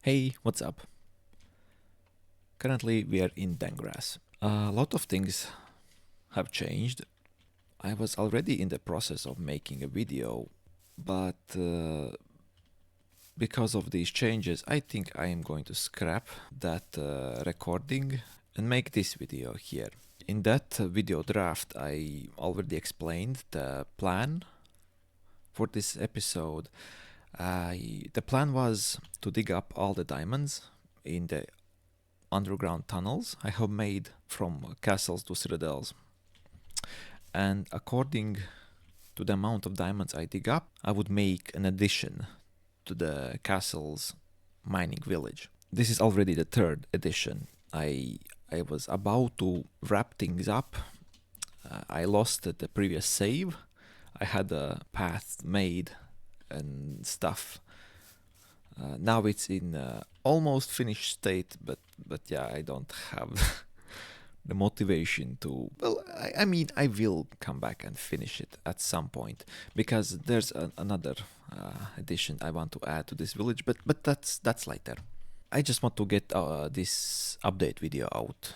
Hey, what's up? Currently, we are in Dangras. A lot of things have changed. I was already in the process of making a video, but because of these changes, I think I am going to scrap that recording and make this video here. In that video draft, I already explained the plan for this episode. The plan was to dig up all the diamonds in the underground tunnels I have made from castles to citadels. And according to the amount of diamonds I dig up, I would make an addition to the castle's mining village. This is already the third edition. I was about to wrap things up. I lost the previous save. I had a path made and stuff. Now it's in almost finished state, but yeah, I don't have the motivation to. Well, I mean, I will come back and finish it at some point because there's another addition I want to add to this village, but that's later. I just want to get this update video out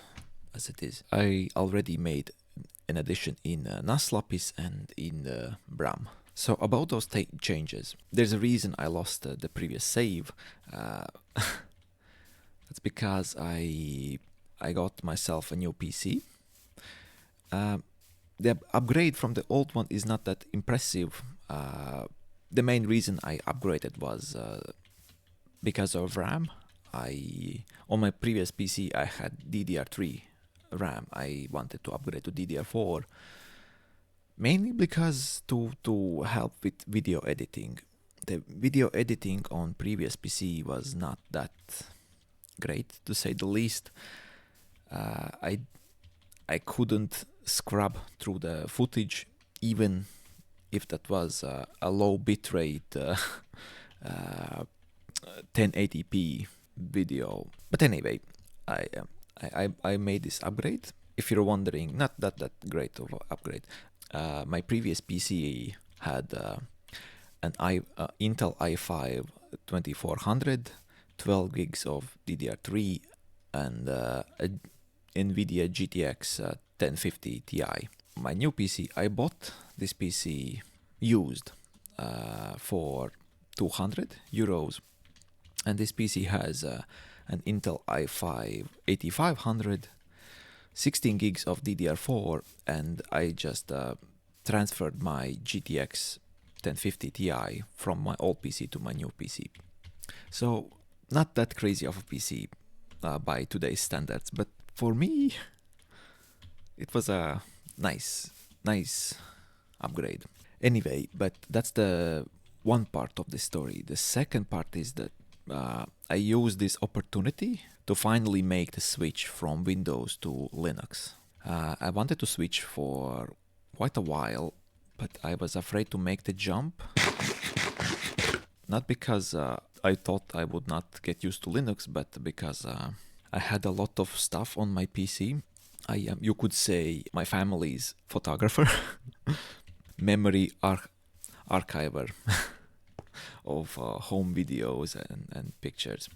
as it is. I already made an addition in Naslapis and in Bram. So about those changes, there's a reason I lost the previous save. That's because I got myself a new PC. The upgrade from the old one is not that impressive. The main reason I upgraded was because of RAM. On my previous PC I had DDR3 RAM. I wanted to upgrade to DDR4 mainly because to help with video editing. The video editing on previous PC was not that great, to say the least. I couldn't scrub through the footage, even if that was a low bitrate 1080p video. But anyway, I made this upgrade. If you're wondering, not that great of an upgrade. My previous PC had an Intel i5 2400, 12 gigs of DDR3, and a NVIDIA GTX 1050 Ti. My new PC, I bought this PC used for 200 euros, and this PC has an Intel i5 8500, 16 gigs of DDR4, and I just transferred my GTX 1050 Ti from my old PC to my new PC. So not that crazy of a PC by today's standards, but for me, it was a nice upgrade. Anyway, but that's the one part of the story. The second part is that I used this opportunity to finally make the switch from Windows to Linux. I wanted to switch for quite a while, but I was afraid to make the jump. Not because I thought I would not get used to Linux, but because I had a lot of stuff on my PC. I am, you could say, my family's photographer, memory archiver of home videos and pictures,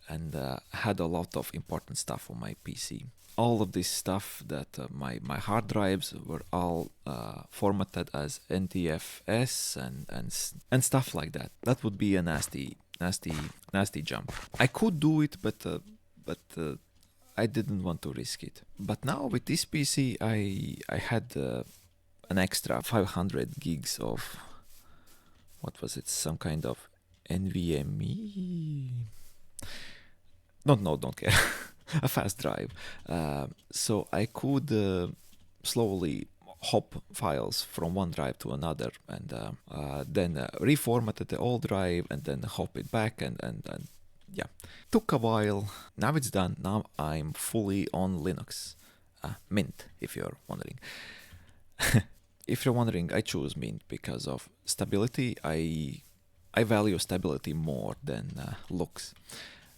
and had a lot of important stuff on my PC. All of this stuff that my hard drives were all formatted as NTFS and stuff like that. That would be a nasty jump. I could do it, but I didn't want to risk it. But now with this PC, I had an extra 500 gigs of, what was it? Some kind of NVMe. Don't care. A fast drive. So I could slowly hop files from one drive to another, and then reformatted the old drive and then hop it back and yeah, took a while. Now it's done. Now I'm fully on Linux. Mint, if you're wondering. If you're wondering, I choose Mint because of stability. I value stability more than looks.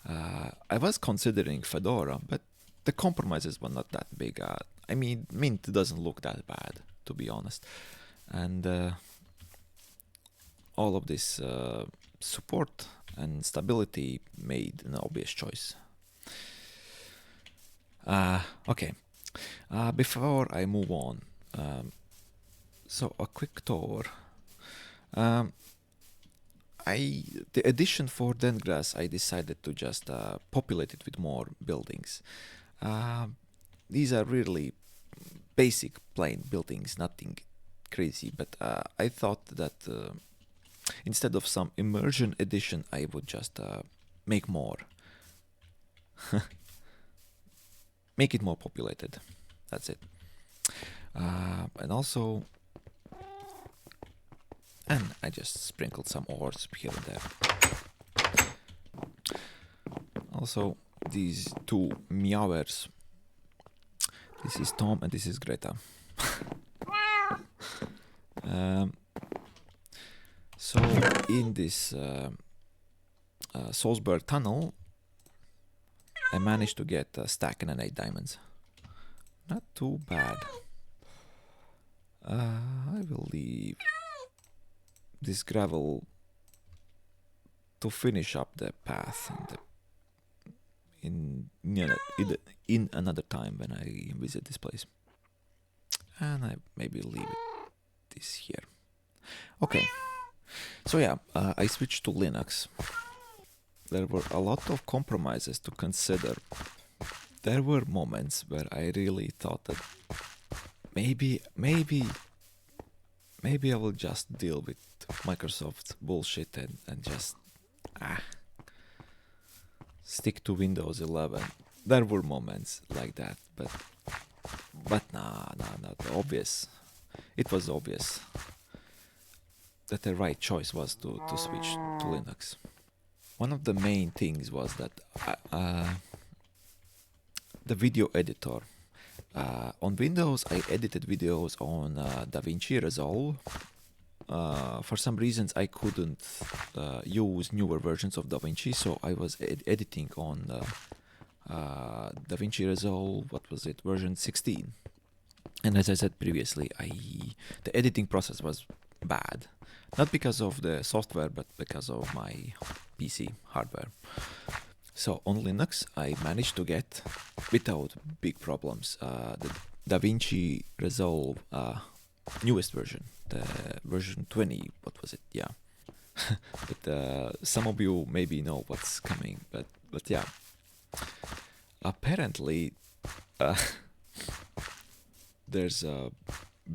I was considering Fedora, but the compromises were not that big. I mean, Mint doesn't look that bad, to be honest. And all of this support and stability made an obvious choice. Okay, before I move on, so a quick tour. The addition for Dentgrass, I decided to just populate it with more buildings. These are really basic plain buildings, nothing crazy, but I thought that instead of some immersion edition, I would just make more. Make it more populated. That's it. And also, and I just sprinkled some ores here and there. Also, these two meowers. This is Tom and this is Greta. So in this Salzburg tunnel, I managed to get a stack and 8 diamonds. Not too bad. I will leave this gravel to finish up the path in another time when I visit this place. And I maybe leave this here. Okay. So yeah, I switched to Linux. There were a lot of compromises to consider. There were moments where I really thought that maybe I will just deal with Microsoft's bullshit and just stick to Windows 11. There were moments like that, but nah, obvious. It was obvious that the right choice was to switch to Linux. One of the main things was that the video editor. On Windows, I edited videos on DaVinci Resolve. For some reasons, I couldn't use newer versions of DaVinci, so I was editing on DaVinci Resolve, what was it, version 16. And as I said previously, the editing process was bad. Not because of the software, but because of my PC hardware. So on Linux, I managed to get, without big problems, the DaVinci Resolve newest version, the version 20, what was it? Yeah. But some of you maybe know what's coming, but yeah. Apparently, there's a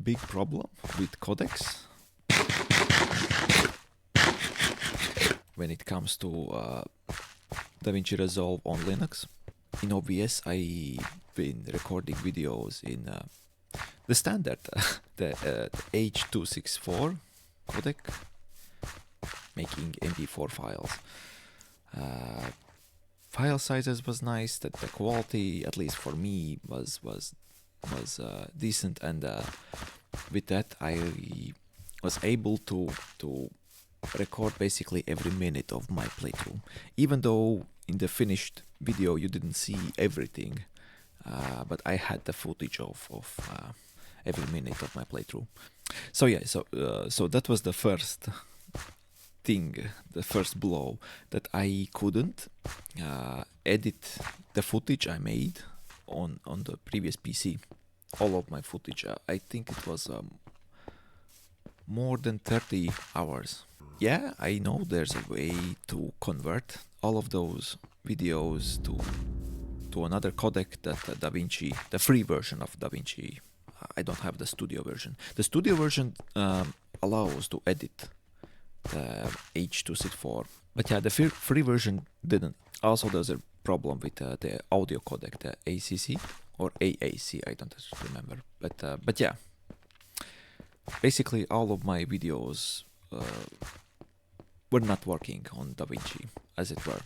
big problem with codecs when it comes to DaVinci Resolve on Linux. In OBS, I've been recording videos in the standard, the H.264 codec, making MP4 files. File sizes was nice, that the quality, at least for me, was decent, and with that I was able to record basically every minute of my playthrough, even though in the finished video you didn't see everything, but I had the footage of every minute of my playthrough. So yeah, so that was the first thing, the first blow, that I couldn't edit the footage I made on the previous PC. All of my footage, I think it was more than 30 hours. Yeah, I know there's a way to convert all of those videos to another codec, that DaVinci, the free version of DaVinci. I don't have the studio version. The studio version allows to edit the H.264, but yeah, the free version didn't. Also, there's a problem with the audio codec, the ACC or AAC. I don't remember, but yeah. Basically, all of my videos were not working on DaVinci, as it were,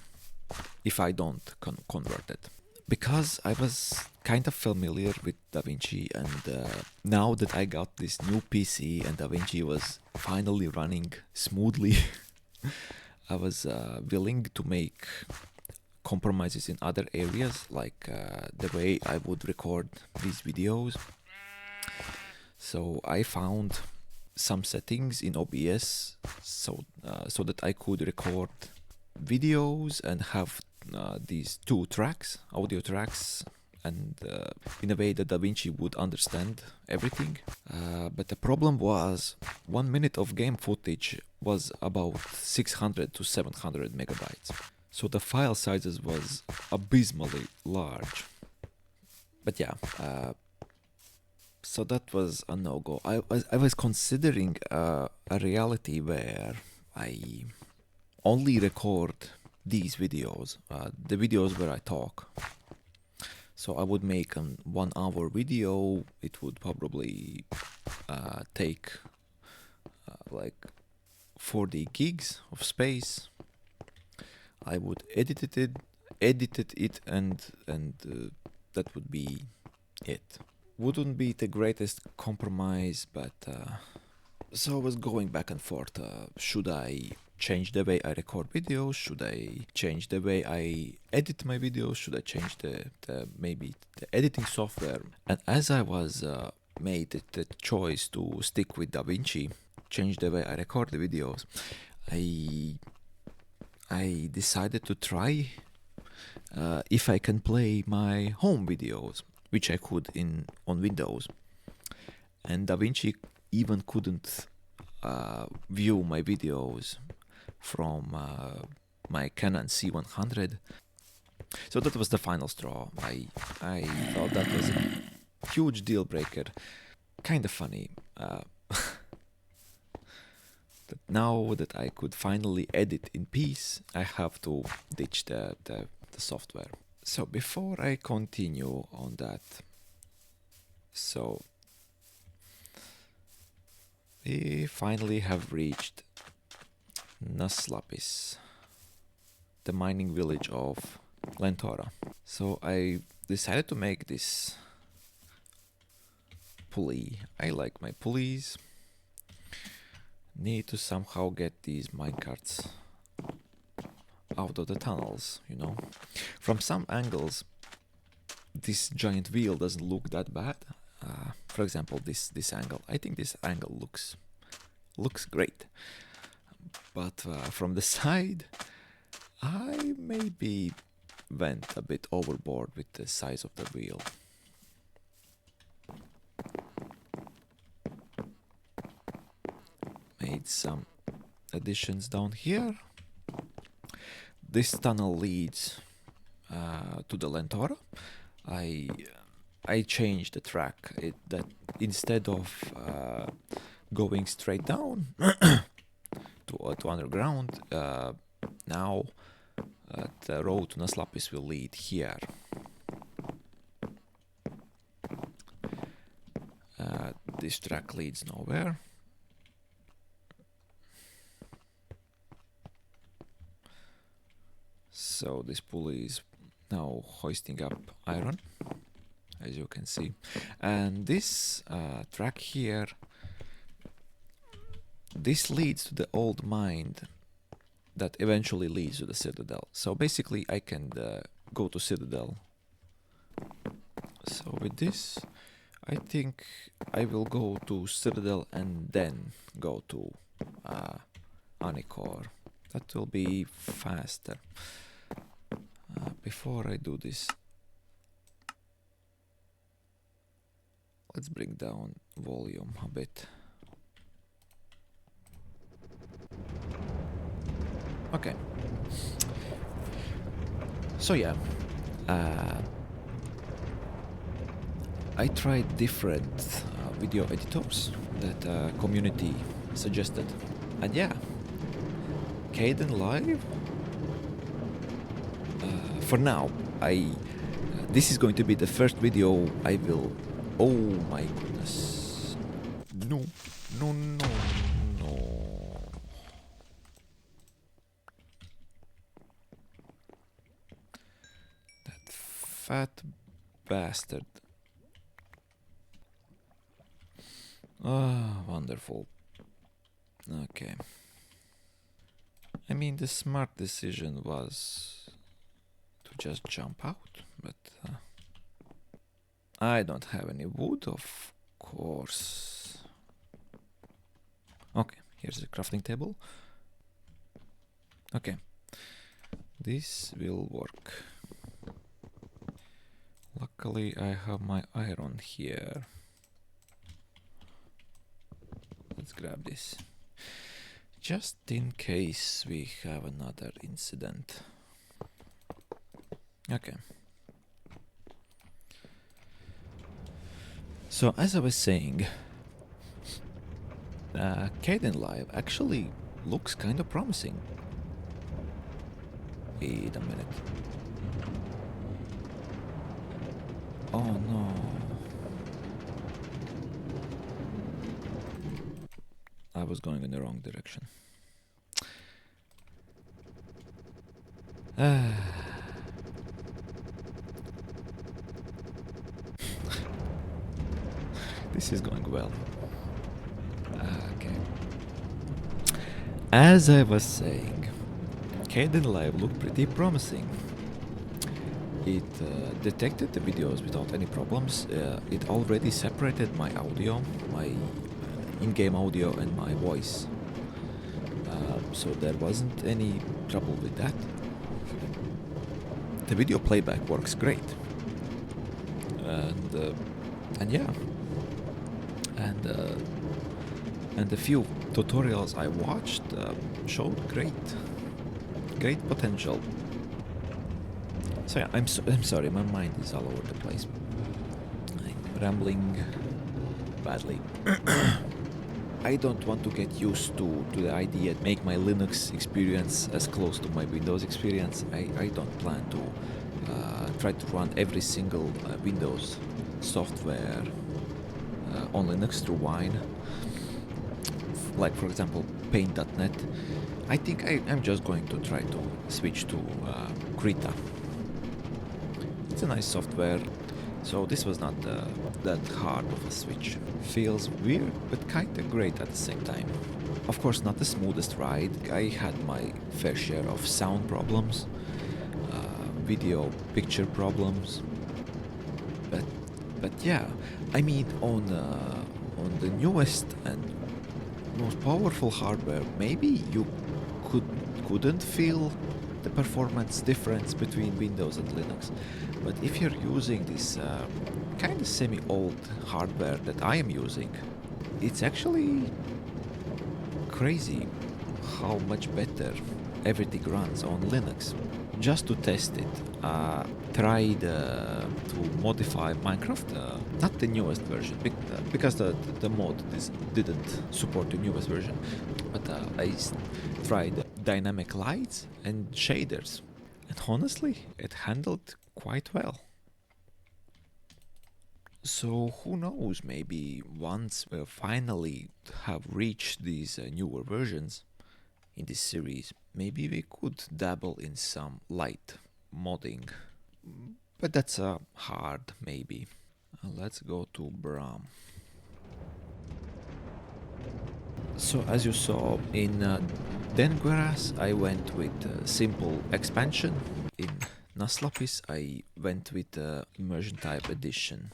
if I don't convert it. Because I was kind of familiar with DaVinci, and now that I got this new PC and DaVinci was finally running smoothly, I was willing to make compromises in other areas, like the way I would record these videos. So I found some settings in OBS so that I could record videos and have these two tracks, audio tracks, and in a way that DaVinci would understand everything. But the problem was 1 minute of game footage was about 600 to 700 megabytes. So the file sizes was abysmally large. But yeah, so that was a no-go. I was considering a reality where I only record these videos, the videos where I talk. So I would make a 1 hour video. It would probably take like 40 gigs of space. I would edit it, and that would be it. Wouldn't be the greatest compromise, but so I was going back and forth. Should I change the way I record videos? Should I change the way I edit my videos? Should I change the maybe the editing software? And as I was made the choice to stick with DaVinci, change the way I record the videos, I decided to try if I can play my home videos, which I could on Windows. And DaVinci even couldn't view my videos from my Canon C100. So that was the final straw. I thought that was a huge deal breaker. Kind of funny. That now that I could finally edit in peace, I have to ditch the software. So before I continue on that, so we finally have reached Naslapis, the mining village of Lentora. So I decided to make this pulley. I like my pulleys. Need to somehow get these minecarts out of the tunnels, you know. From some angles, this giant wheel doesn't look that bad. For example, this angle. I think this angle looks great. But from the side, I maybe went a bit overboard with the size of the wheel. Made some additions down here. This tunnel leads to the Lentora. I changed the track. That instead of going straight down to underground, now the road to Naslapis will lead here. This track leads nowhere. So this pulley is now hoisting up iron, as you can see. And this track here, this leads to the old mine that eventually leads to the Citadel. So basically I can go to Citadel. So with this, I think I will go to Citadel and then go to Anikor. That will be faster. Before I do this, let's bring down volume a bit. Okay. So yeah, I tried different video editors that community suggested, and yeah, Kdenlive. For now, this is going to be the first video I will. Oh my goodness! No. That fat bastard. Ah, wonderful. Okay. I mean, the smart decision was to just jump out, but I don't have any wood, of course. Here's a crafting table. Okay, this will work. Luckily I have my iron here. Let's grab this. Just in case we have another incident. Okay. So as I was saying, Kdenlive actually looks kind of promising. Wait a minute. Oh no. I was going in the wrong direction. This is going well. Okay. As I was saying, Kdenlive looked pretty promising. It detected the videos without any problems. It already separated my audio, my in-game audio and my voice. So there wasn't any trouble with that. The video playback works great. And yeah. And the few tutorials I watched showed great potential. So yeah, I'm sorry, my mind is all over the place. I'm rambling badly. I don't want to get used to the idea, make my Linux experience as close to my Windows experience. I don't plan to try to run every single Windows software on Linux through Wine. Like for example, Paint.net. I think I'm just going to try to switch to Krita. It's a nice software, so this was not that hard of a switch. Feels weird, but kinda great at the same time. Of course, not the smoothest ride. I had my fair share of sound problems, video picture problems, but yeah, I mean on the newest and most powerful hardware, maybe you couldn't feel the performance difference between Windows and Linux. But if you're using this kind of semi-old hardware that I am using, it's actually crazy how much better everything runs on Linux. Just to test it, tried to modify Minecraft, not the newest version, because the mod didn't support the newest version, but I tried dynamic lights and shaders, and honestly, it handled quite well. So who knows, maybe once we finally have reached these newer versions in this series, maybe we could dabble in some light modding. But that's hard, maybe. Let's go to Bram. So as you saw in Dengwaras, I went with simple expansion. In Naslapis, I went with immersion type edition.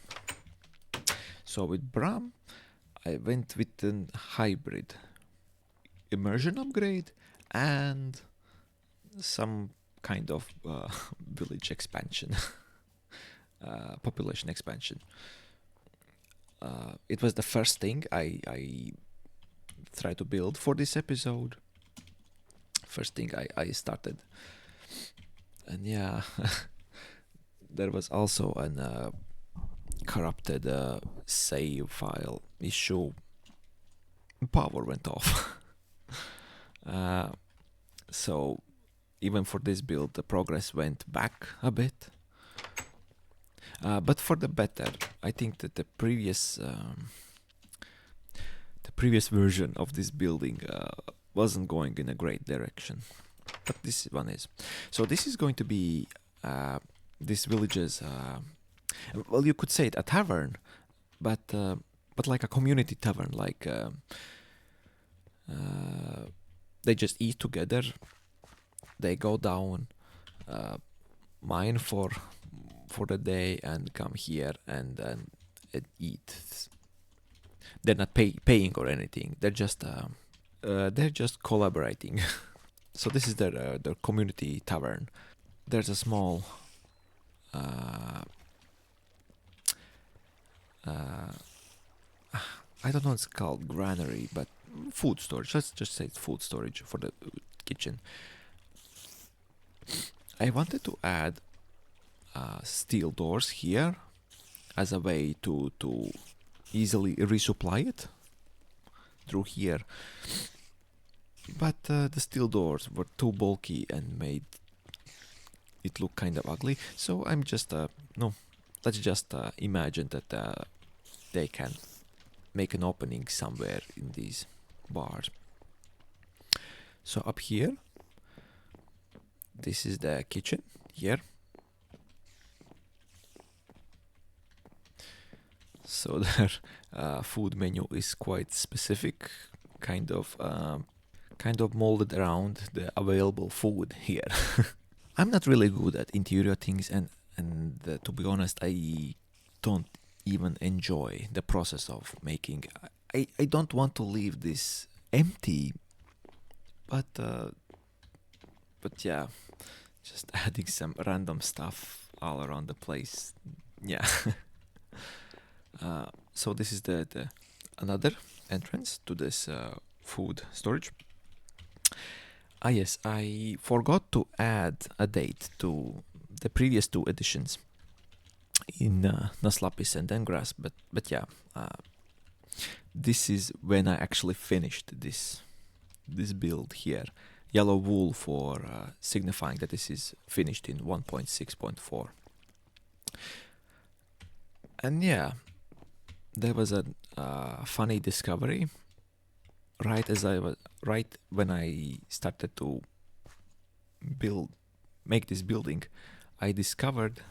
So with Bram, I went with an hybrid immersion upgrade and some kind of village expansion, population expansion. It was the first thing I tried to build for this episode. First thing I started. And yeah, there was also an corrupted save file issue. Power went off. So even for this build, the progress went back a bit. But for the better. I think that the previous version of this building wasn't going in a great direction, but this one is. So this is going to be this village's well, you could say it a tavern, but like a community tavern. Like they just eat together. They go down, mine for the day, and come here and eat. They're not paying or anything. They're just they're just collaborating. So this is their community tavern. There's a small I don't know what it's called, granary, but food storage. Let's just say it's food storage for the kitchen. I wanted to add steel doors here as a way to easily resupply it through here. But the steel doors were too bulky and made it look kind of ugly. So I'm just, no, let's just imagine that they can make an opening somewhere in these bars. So up here, this is the kitchen here. So their food menu is quite specific, kind of molded around the available food here. I'm not really good at interior things, and to be honest, I don't even enjoy the process of making. I don't want to leave this empty, but yeah, just adding some random stuff all around the place. Yeah. So this is the another entrance to this food storage. Yes, I forgot to add a date to the previous two editions in Naslapis and Dengrass, but yeah, this is when I actually finished this build here. Yellow wool for signifying that this is finished in 1.6.4. And yeah, there was a funny discovery right when I started to make this building. I discovered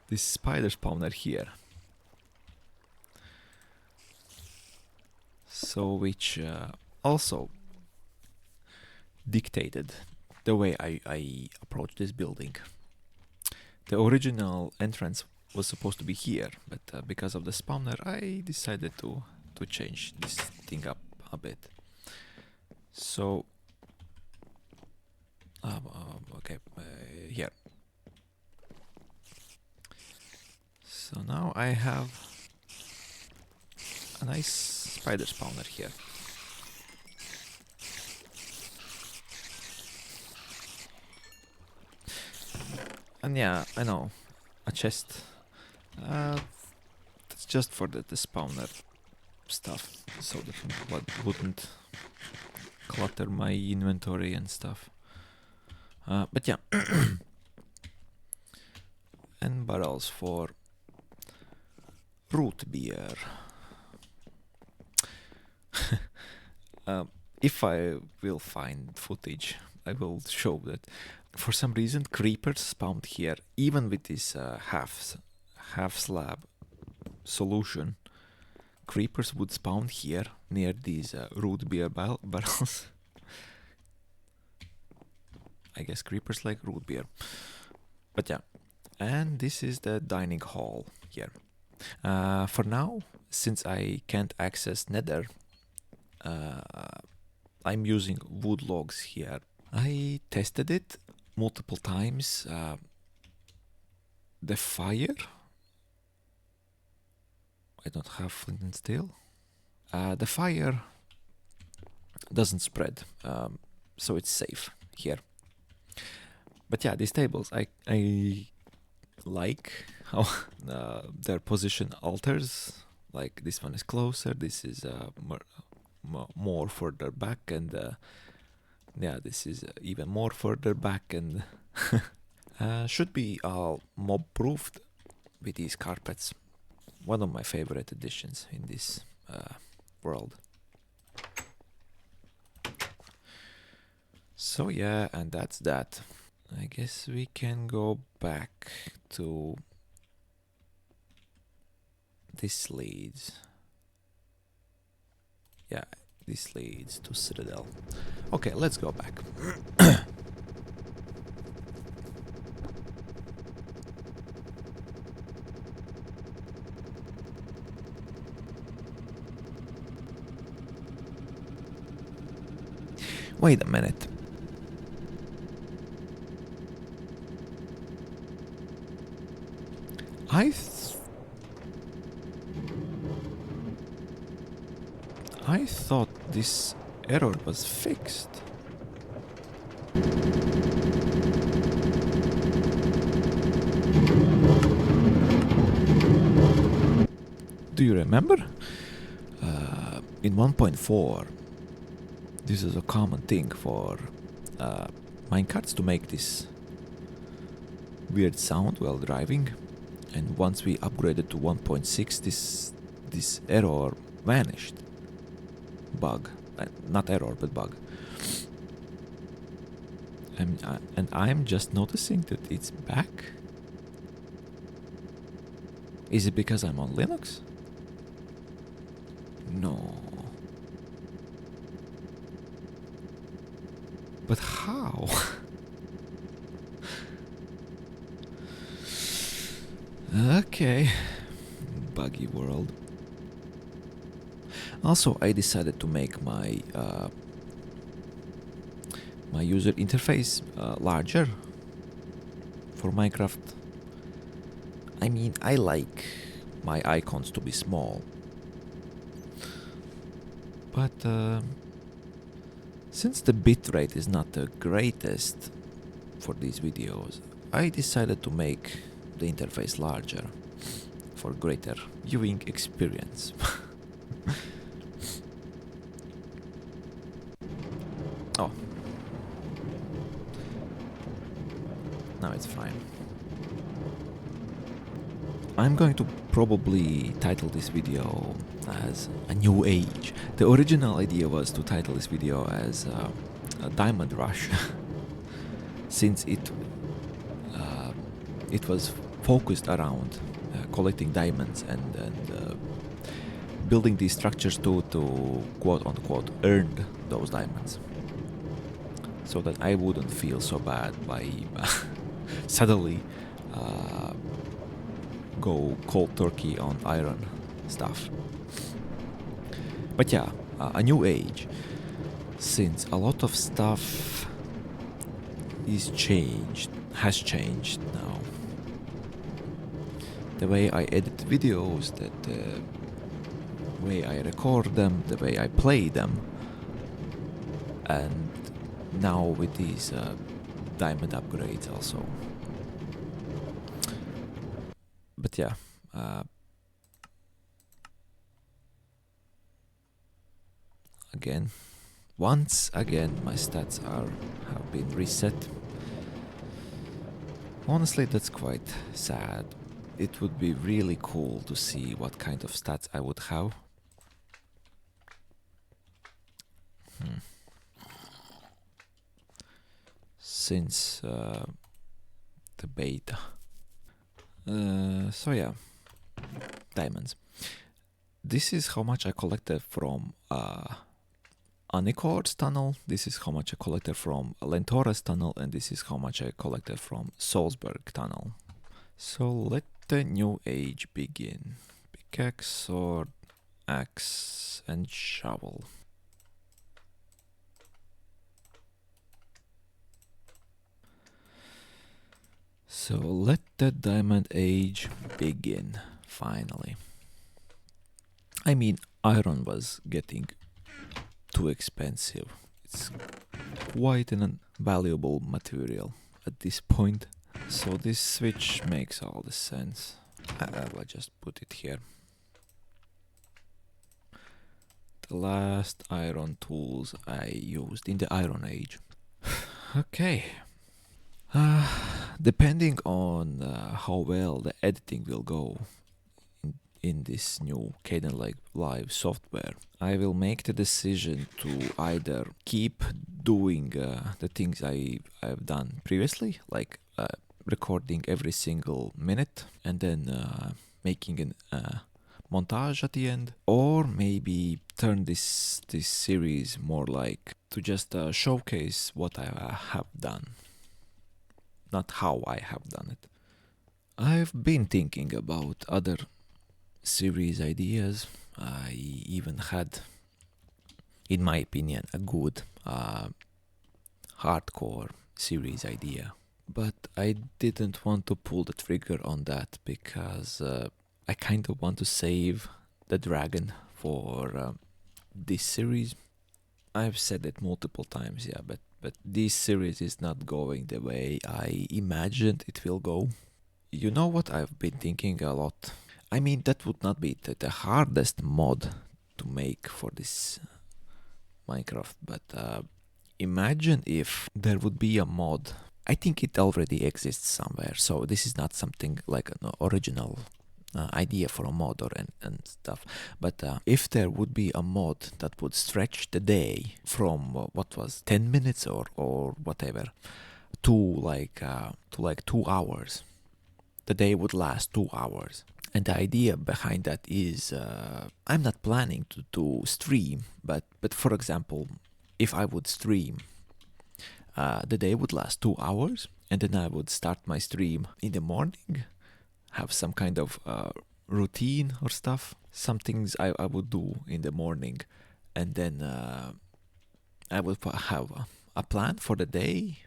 this spider spawner here, so which also dictated the way I approached this building. The original entrance was supposed to be here, but because of the spawner, I decided to change this thing up a bit. So, okay, here. So now I have a nice spider spawner here. And yeah, I know, a chest. That's just for the spawner stuff, so that what wouldn't clutter my inventory and stuff. But yeah, and barrels for root beer. If I will find footage, I will show that. For some reason, creepers spawned here, even with this half slab solution. Creepers would spawn here near these root beer barrels. I guess creepers like root beer. But yeah, and this is the dining hall here. For now, since I can't access Nether, I'm using wood logs here. I tested it multiple times. The fire, I don't have flint and steel. The fire doesn't spread, so it's safe here. But yeah, these tables, I like how their position alters. Like this one is closer, this is more further back, and yeah, this is even more further back, and should be all mob proofed with these carpets. One of my favorite additions in this world. So yeah, and that's that. I guess we can go back to this leads. Yeah, this leads to Citadel. Okay, let's go back. Wait a minute. I thought this error was fixed. Do you remember? In 1.4, this is a common thing for minecarts to make this weird sound while driving, and once we upgraded to 1.6, this error vanished. Bug, not error, but bug. And I'm just noticing that it's back. Is it because I'm on Linux? No. But how? Okay. Buggy world. Also, I decided to make my my user interface larger for Minecraft. I mean, I like my icons to be small, but since the bitrate is not the greatest for these videos, I decided to make the interface larger for greater viewing experience. Oh. Now it's fine. I'm going to probably title this video as A New Age. The original idea was to title this video as a Diamond Rush, since it was focused around collecting diamonds and building these structures to quote unquote earn those diamonds, so that I wouldn't feel so bad by suddenly go cold turkey on iron stuff. But yeah, a new age, since a lot of stuff has changed now. The way I edit videos, the way I record them, the way I play them, and now with these diamond upgrades also. But yeah, once again my stats have been reset. Honestly, that's quite sad. It would be really cool to see what kind of stats I would have. Since the beta. So yeah, diamonds. This is how much I collected from Anicor's tunnel, this is how much I collected from Lentora's tunnel, and this is how much I collected from Salzburg tunnel. So let the new age begin. Pickaxe, sword, axe, and shovel. So let the diamond age begin, finally. I mean, iron was getting too expensive. It's quite an valuable material at this point. So this switch makes all the sense. I'll just put it here. The last iron tools I used in the Iron Age. Okay. Depending on how well the editing will go in this new Kdenlive Live software, I will make the decision to either keep doing the things I've done previously, like recording every single minute and then making a montage at the end, or maybe turn this series more like to just showcase what I have done, not how I have done it. I've been thinking about other series ideas. I even had, in my opinion, a good hardcore series idea. But I didn't want to pull the trigger on that because I kind of want to save the dragon for this series. I've said it multiple times, yeah, but this series is not going the way I imagined it will go. You know what I've been thinking a lot? I mean, that would not be the hardest mod to make for this Minecraft, but imagine if there would be a mod. I think it already exists somewhere, so this is not something like an original idea for a mod or and stuff. But if there would be a mod that would stretch the day from what was 10 minutes or whatever to like 2 hours, the day would last 2 hours. And the idea behind that is I'm not planning to stream, but for example, if I would stream, the day would last 2 hours, and then I would start my stream in the morning, have some kind of routine or stuff, some things I would do in the morning, and then I would have a plan for the day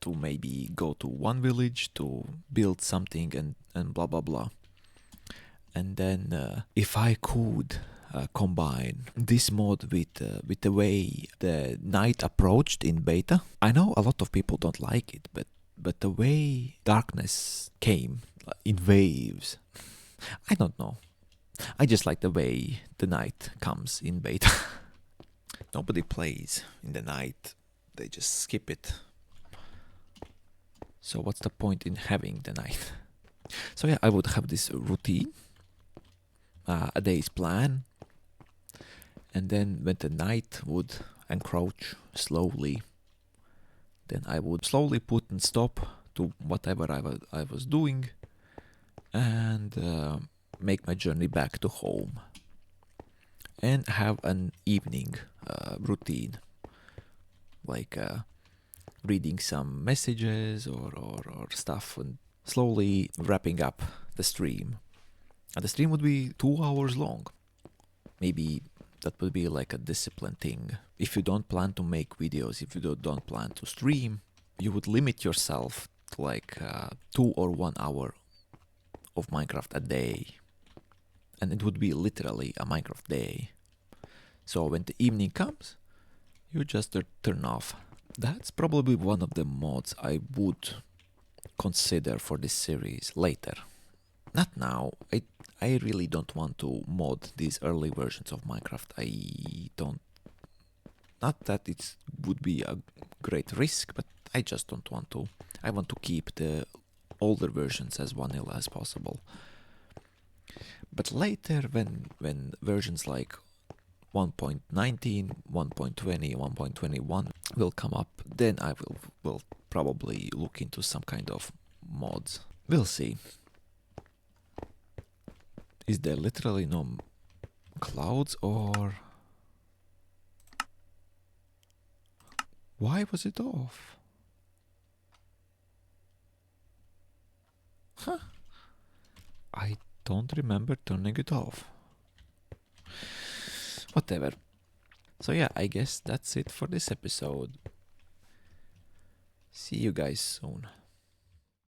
to maybe go to one village to build something and blah blah blah. And then if I could combine this mod with the way the night approached in beta, I know a lot of people don't like it, but the way darkness came in waves, I don't know. I just like the way the night comes in beta. Nobody plays in the night, they just skip it. So what's the point in having the night? So yeah, I would have this routine, a day's plan, and then when the night would encroach slowly, then I would slowly put and stop to whatever I was doing and make my journey back to home and have an evening routine, like reading some messages or stuff and slowly wrapping up the stream. And the stream would be 2 hours long. Maybe that would be like a discipline thing. If you don't plan to make videos, if you don't plan to stream, you would limit yourself to like 2 or 1 hour of Minecraft a day. And it would be literally a Minecraft day. So when the evening comes, you just turn off. That's probably one of the mods I would consider for this series later. Not now. I really don't want to mod these early versions of Minecraft. I don't... Not that it would be a great risk, but I just don't want to. I want to keep the older versions as vanilla as possible. But later, when versions like 1.19, 1.20, 1.21 will come up, then I will probably look into some kind of mods. We'll see. Is there literally no clouds, or why was it off? Huh? I don't remember turning it off. Whatever. So yeah, I guess that's it for this episode. See you guys soon.